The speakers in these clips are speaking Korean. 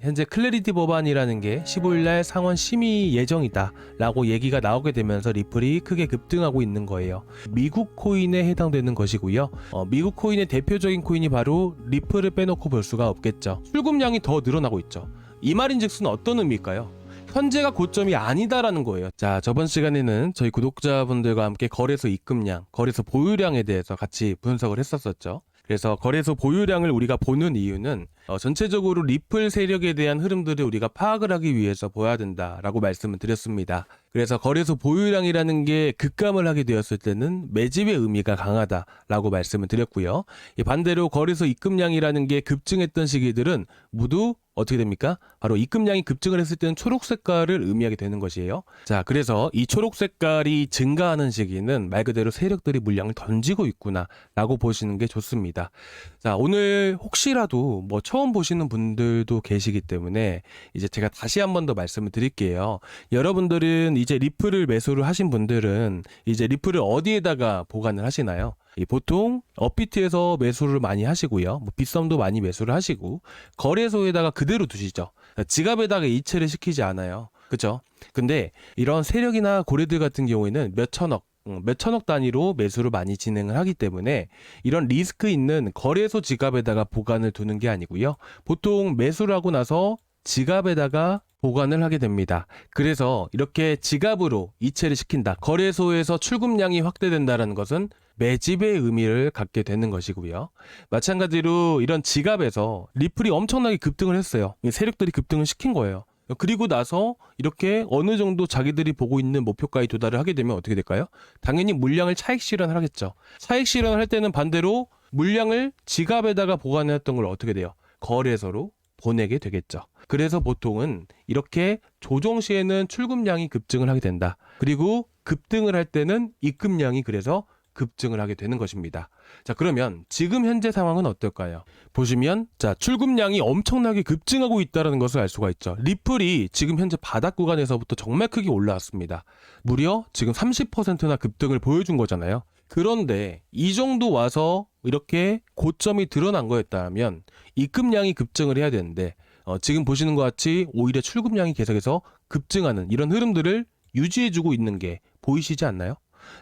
현재 클래리티 법안이라는 게 15일날 상원 심의 예정이다 라고 얘기가 나오게 되면서 리플이 크게 급등하고 있는 거예요. 미국 코인에 해당되는 것이고요. 미국 코인의 대표적인 코인이 바로 리플을 빼놓고 볼 수가 없겠죠. 출금량이 더 늘어나고 있죠. 이 말인즉슨 어떤 의미일까요? 현재가 고점이 아니다라는 거예요. 자, 저번 시간에는 저희 구독자분들과 함께 거래소 입금량, 거래소 보유량에 대해서 같이 분석을 했었었죠. 그래서 거래소 보유량을 우리가 보는 이유는 전체적으로 리플 세력에 대한 흐름들을 우리가 파악을 하기 위해서 보아야 된다라고 말씀을 드렸습니다. 그래서 거래소 보유량이라는 게 급감을 하게 되었을 때는 매집의 의미가 강하다라고 말씀을 드렸고요. 반대로 거래소 입금량이라는 게 급증했던 시기들은 모두 어떻게 됩니까? 바로 입금량이 급증을 했을 때는 초록 색깔을 의미하게 되는 것이에요. 자, 그래서 이 초록 색깔이 증가하는 시기는 말 그대로 세력들이 물량을 던지고 있구나 라고 보시는 게 좋습니다. 자, 오늘 혹시라도 처음 보시는 분들도 계시기 때문에 이제 제가 다시 한 번 더 말씀을 드릴게요. 여러분들은 이제 리플을 매수를 하신 분들은 이제 리플을 어디에다가 보관을 하시나요? 보통 업비트에서 매수를 많이 하시고요. 빗썸도 많이 매수를 하시고 거래소에다가 그대로 두시죠. 지갑에다가 이체를 시키지 않아요. 그죠? 근데 이런 세력이나 고래들 같은 경우에는 몇 천억 단위로 매수를 많이 진행을 하기 때문에 이런 리스크 있는 거래소 지갑에다가 보관을 두는 게 아니고요. 보통 매수를 하고 나서 지갑에다가 보관을 하게 됩니다. 그래서 이렇게 지갑으로 이체를 시킨다. 거래소에서 출금량이 확대된다는 것은 매집의 의미를 갖게 되는 것이고요. 마찬가지로 이런 지갑에서 리플이 엄청나게 급등을 했어요. 세력들이 급등을 시킨 거예요. 그리고 나서 이렇게 어느 정도 자기들이 보고 있는 목표가에 도달을 하게 되면 어떻게 될까요? 당연히 물량을 차익 실현을 하겠죠. 차익 실현을 할 때는 반대로 물량을 지갑에다가 보관했던 걸 어떻게 돼요? 거래소로 보내게 되겠죠. 그래서 보통은 이렇게 조정 시에는 출금량이 급증을 하게 된다. 그리고 급등을 할 때는 입금량이 그래서 급증을 하게 되는 것입니다. 자, 그러면 지금 현재 상황은 어떨까요? 보시면 자, 출금량이 엄청나게 급증하고 있다는 것을 알 수가 있죠. 리플이 지금 현재 바닥 구간에서부터 정말 크게 올라왔습니다. 무려 지금 30%나 급등을 보여준 거잖아요. 그런데 이 정도 와서 이렇게 고점이 드러난 거였다면 입금량이 급증을 해야 되는데 지금 보시는 것 같이 오히려 출금량이 계속해서 급증하는 이런 흐름들을 유지해주고 있는 게 보이시지 않나요?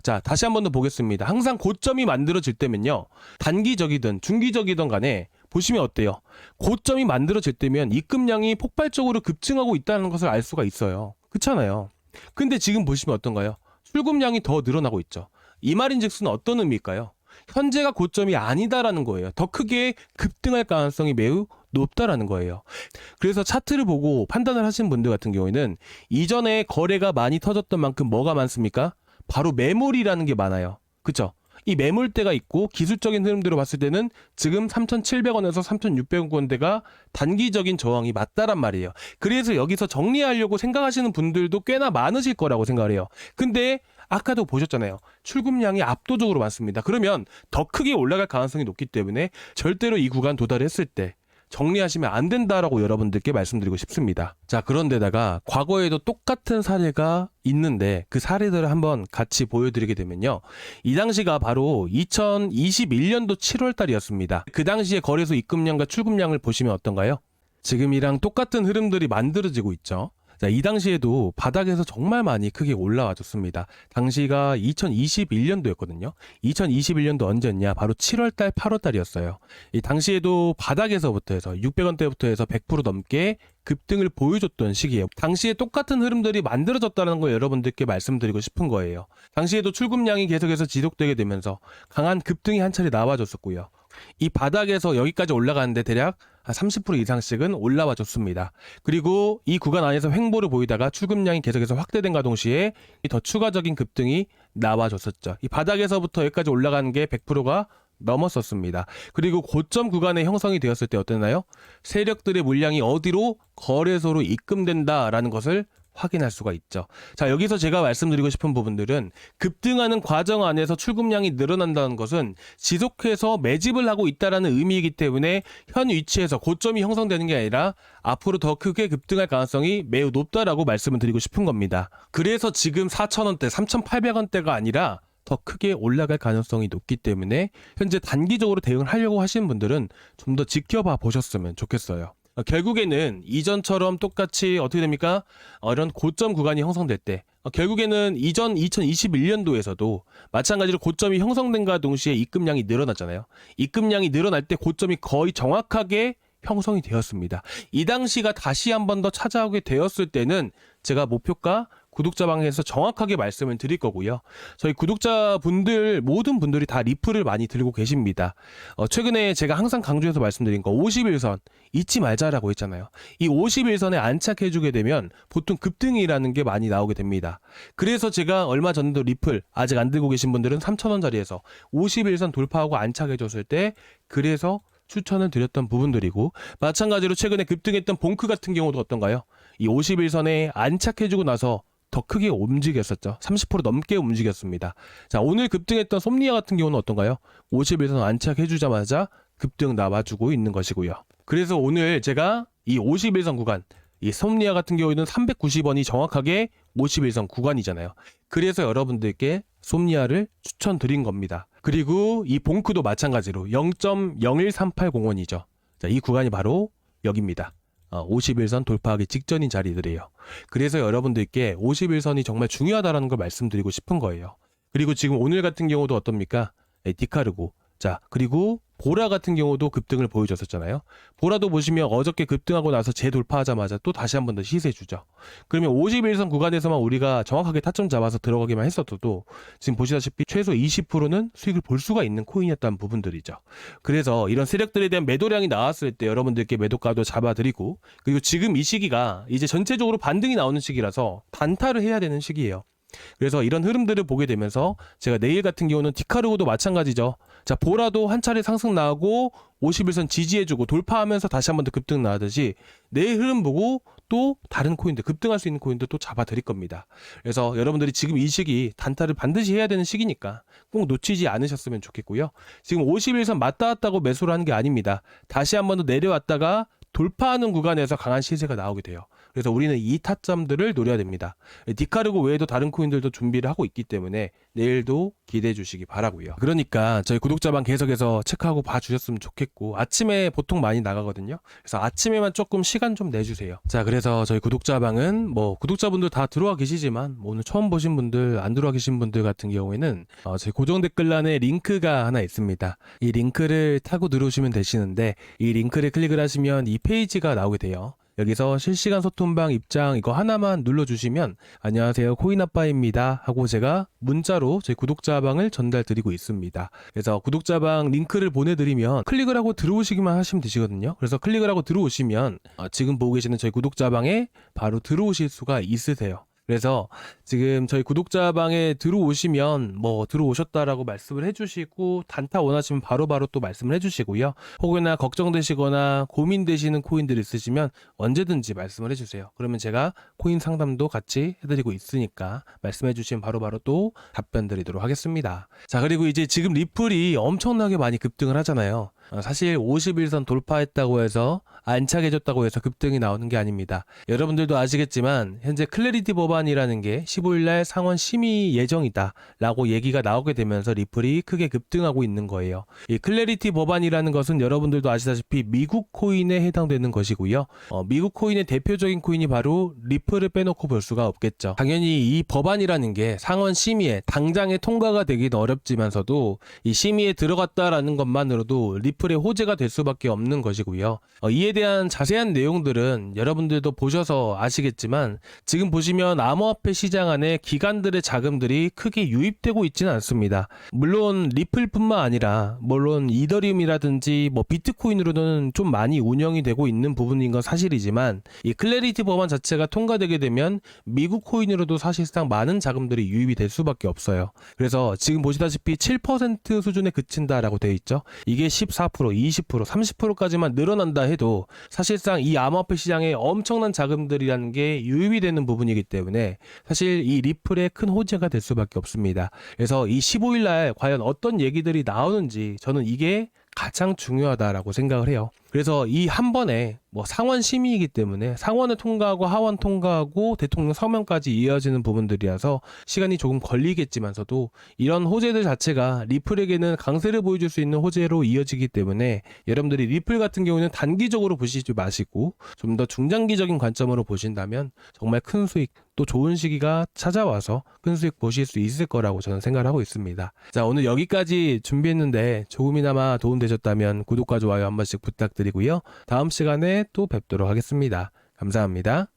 자, 다시 한 번 더 보겠습니다. 항상 고점이 만들어질 때면요, 단기적이든 중기적이든 간에 보시면 어때요? 고점이 만들어질 때면 입금량이 폭발적으로 급증하고 있다는 것을 알 수가 있어요. 그렇잖아요. 근데 지금 보시면 어떤가요? 출금량이 더 늘어나고 있죠. 이 말인즉슨 어떤 의미일까요? 현재가 고점이 아니다라는 거예요. 더 크게 급등할 가능성이 매우 높다라는 거예요. 그래서 차트를 보고 판단을 하신 분들 같은 경우에는 이전에 거래가 많이 터졌던 만큼 뭐가 많습니까? 바로 매물이라는 게 많아요. 그쵸? 이 매물대가 있고 기술적인 흐름대로 봤을 때는 지금 3,700원에서 3,600원대가 단기적인 저항이 맞다란 말이에요. 그래서 여기서 정리하려고 생각하시는 분들도 꽤나 많으실 거라고 생각을 해요. 근데 아까도 보셨잖아요. 출금량이 압도적으로 많습니다. 그러면 더 크게 올라갈 가능성이 높기 때문에 절대로 이 구간 도달했을 때 정리하시면 안 된다라고 여러분들께 말씀드리고 싶습니다. 자, 그런데다가 과거에도 똑같은 사례가 있는데 그 사례들을 한번 같이 보여드리게 되면요. 이 당시가 바로 2021년도 7월 달이었습니다. 그 당시에 거래소 입금량과 출금량을 보시면 어떤가요? 지금이랑 똑같은 흐름들이 만들어지고 있죠. 자, 이 당시에도 바닥에서 정말 많이 크게 올라와 줬습니다. 당시가 2021년도였거든요. 2021년도 언제였냐? 바로 7월달, 8월달이었어요. 이 당시에도 바닥에서부터 해서 600원대부터 해서 100% 넘게 급등을 보여줬던 시기예요. 당시에 똑같은 흐름들이 만들어졌다는 걸 여러분들께 말씀드리고 싶은 거예요. 당시에도 출금량이 계속해서 지속되게 되면서 강한 급등이 한 차례 나와줬었고요. 이 바닥에서 여기까지 올라가는데 대략 한 30% 이상씩은 올라와 줬습니다. 그리고 이 구간 안에서 횡보를 보이다가 출금량이 계속해서 확대된과 동시에 더 추가적인 급등이 나와줬었죠. 이 바닥에서부터 여기까지 올라가는 게 100%가 넘었었습니다. 그리고 고점 구간에 형성이 되었을 때 어땠나요? 세력들의 물량이 어디로? 거래소로 입금된다라는 것을 확인할 수가 있죠. 자, 여기서 제가 말씀드리고 싶은 부분들은 급등하는 과정 안에서 출금량이 늘어난다는 것은 지속해서 매집을 하고 있다는 의미이기 때문에 현 위치에서 고점이 형성되는 게 아니라 앞으로 더 크게 급등할 가능성이 매우 높다라고 말씀을 드리고 싶은 겁니다. 그래서 지금 4,000원대, 3,800원대가 아니라 더 크게 올라갈 가능성이 높기 때문에 현재 단기적으로 대응을 하려고 하시는 분들은 좀 더 지켜봐 보셨으면 좋겠어요. 결국에는 이전처럼 똑같이 어떻게 됩니까? 이런 고점 구간이 형성될 때 결국에는 이전 2021년도에서도 마찬가지로 고점이 형성된과 동시에 입금량이 늘어났잖아요. 입금량이 늘어날 때 고점이 거의 정확하게 형성이 되었습니다. 이 당시가 다시 한 번 더 찾아오게 되었을 때는 제가 목표가 구독자방에서 정확하게 말씀을 드릴 거고요. 저희 구독자분들 모든 분들이 다 리플을 많이 들고 계십니다. 최근에 제가 항상 강조해서 말씀드린 거 51선 잊지 말자라고 했잖아요. 이 51선에 안착해주게 되면 보통 급등이라는 게 많이 나오게 됩니다. 그래서 제가 얼마 전에도 리플 아직 안 들고 계신 분들은 3,000원짜리에서 51선 돌파하고 안착해줬을 때 그래서 추천을 드렸던 부분들이고, 마찬가지로 최근에 급등했던 봉크 같은 경우도 어떤가요? 이 51선에 안착해주고 나서 더 크게 움직였었죠. 30% 넘게 움직였습니다. 자, 오늘 급등했던 솜니아 같은 경우는 어떤가요? 51선 안착해주자마자 급등 나와주고 있는 것이고요. 그래서 오늘 제가 이 51선 구간, 이 솜니아 같은 경우에는 390원이 정확하게 51선 구간이잖아요. 그래서 여러분들께 솜니아를 추천드린 겁니다. 그리고 이 봉크도 마찬가지로 0.01380원이죠. 자, 이 구간이 바로 여기입니다. 51선 돌파하기 직전인 자리들이에요. 그래서 여러분들께 51선이 정말 중요하다는 걸 말씀드리고 싶은 거예요. 그리고 지금 오늘 같은 경우도 어떻습니까? 디카르고, 자, 그리고 보라 같은 경우도 급등을 보여줬었잖아요. 보라도 보시면 어저께 급등하고 나서 재돌파하자마자 또 다시 한 번 더 시세 주죠. 그러면 51선 구간에서만 우리가 정확하게 타점 잡아서 들어가기만 했었어도 지금 보시다시피 최소 20%는 수익을 볼 수가 있는 코인이었다는 부분들이죠. 그래서 이런 세력들에 대한 매도량이 나왔을 때 여러분들께 매도가도 잡아드리고, 그리고 지금 이 시기가 이제 전체적으로 반등이 나오는 시기라서 단타를 해야 되는 시기예요. 그래서 이런 흐름들을 보게 되면서 제가 내일 같은 경우는 디카르고도 마찬가지죠. 자, 보라도 한 차례 상승 나오고 51선 지지해주고 돌파하면서 다시 한 번 더 급등 나오듯이 내일 흐름 보고 또 다른 코인들, 급등할 수 있는 코인들 또 잡아드릴 겁니다. 그래서 여러분들이 지금 이 시기 단타를 반드시 해야 되는 시기니까 꼭 놓치지 않으셨으면 좋겠고요. 지금 51선 맞다 왔다고 매수를 하는 게 아닙니다. 다시 한 번 더 내려왔다가 돌파하는 구간에서 강한 시세가 나오게 돼요. 그래서 우리는 이 타점들을 노려야 됩니다. 디카르고 외에도 다른 코인들도 준비를 하고 있기 때문에 내일도 기대해 주시기 바라고요. 그러니까 저희 구독자방 계속해서 체크하고 봐주셨으면 좋겠고, 아침에 보통 많이 나가거든요. 그래서 아침에만 조금 시간 좀 내주세요. 자, 그래서 저희 구독자방은 뭐 구독자분들 다 들어와 계시지만 오늘 처음 보신 분들, 안 들어와 계신 분들 같은 경우에는 저희 고정 댓글란에 링크가 하나 있습니다. 이 링크를 타고 들어오시면 되시는데, 이 링크를 클릭을 하시면 이 페이지가 나오게 돼요. 여기서 실시간 소통방 입장 이거 하나만 눌러주시면 안녕하세요 코인아빠입니다 하고 제가 문자로 저희 구독자방을 전달 드리고 있습니다. 그래서 구독자방 링크를 보내드리면 클릭을 하고 들어오시기만 하시면 되시거든요. 그래서 클릭을 하고 들어오시면 지금 보고 계시는 저희 구독자방에 바로 들어오실 수가 있으세요. 그래서 지금 저희 구독자방에 들어오시면 뭐 들어오셨다라고 말씀을 해주시고, 단타 원하시면 바로바로 또 말씀을 해주시고요. 혹여나 걱정되시거나 고민되시는 코인들 있으시면 언제든지 말씀을 해주세요. 그러면 제가 코인 상담도 같이 해드리고 있으니까 말씀해주시면 바로바로 또 답변 드리도록 하겠습니다. 자, 그리고 이제 지금 리플이 엄청나게 많이 급등을 하잖아요. 사실 51선 돌파했다고 해서 안착해줬다고 해서 급등이 나오는 게 아닙니다. 여러분들도 아시겠지만 현재 클래리티 법안이라는 게 15일날 상원 심의 예정이다 라고 얘기가 나오게 되면서 리플이 크게 급등하고 있는 거예요. 이 클래리티 법안이라는 것은 여러분들도 아시다시피 미국 코인에 해당되는 것이고요. 미국 코인의 대표적인 코인이 바로 리플을 빼놓고 볼 수가 없겠죠. 당연히 이 법안이라는 게 상원 심의에 당장에 통과가 되긴 어렵지만서도 이 심의에 들어갔다라는 것만으로도 리플의 호재가 될 수밖에 없는 것이고요. 이에 대한 자세한 내용들은 여러분들도 보셔서 아시겠지만 지금 보시면 암호화폐 시장 안에 기관들의 자금들이 크게 유입되고 있지는 않습니다. 물론 리플뿐만 아니라 물론 이더리움이라든지 뭐 비트코인으로는 좀 많이 운영이 되고 있는 부분인 건 사실이지만, 이 클래리티 법안 자체가 통과되게 되면 미국 코인으로도 사실상 많은 자금들이 유입이 될 수밖에 없어요. 그래서 지금 보시다시피 7% 수준에 그친다라고 되어 있죠. 이게 14%, 20%, 30%까지만 늘어난다 해도 사실상 이 암호화폐 시장에 엄청난 자금들이라는 게 유입이 되는 부분이기 때문에 사실 이 리플의 큰 호재가 될 수밖에 없습니다. 그래서 이 15일날 과연 어떤 얘기들이 나오는지 저는 이게 가장 중요하다라고 생각을 해요. 그래서 이 한 번에 뭐 상원 심의이기 때문에 상원을 통과하고 하원 통과하고 대통령 서명까지 이어지는 부분들이라서 시간이 조금 걸리겠지만서도 이런 호재들 자체가 리플에게는 강세를 보여줄 수 있는 호재로 이어지기 때문에 여러분들이 리플 같은 경우는 단기적으로 보시지 마시고 좀 더 중장기적인 관점으로 보신다면 정말 큰 수익 또 좋은 시기가 찾아와서 큰 수익 보실 수 있을 거라고 저는 생각을 하고 있습니다. 자, 오늘 여기까지 준비했는데 조금이나마 도움되셨다면 구독과 좋아요 한 번씩 부탁드리고요. 다음 시간에 또 뵙도록 하겠습니다. 감사합니다.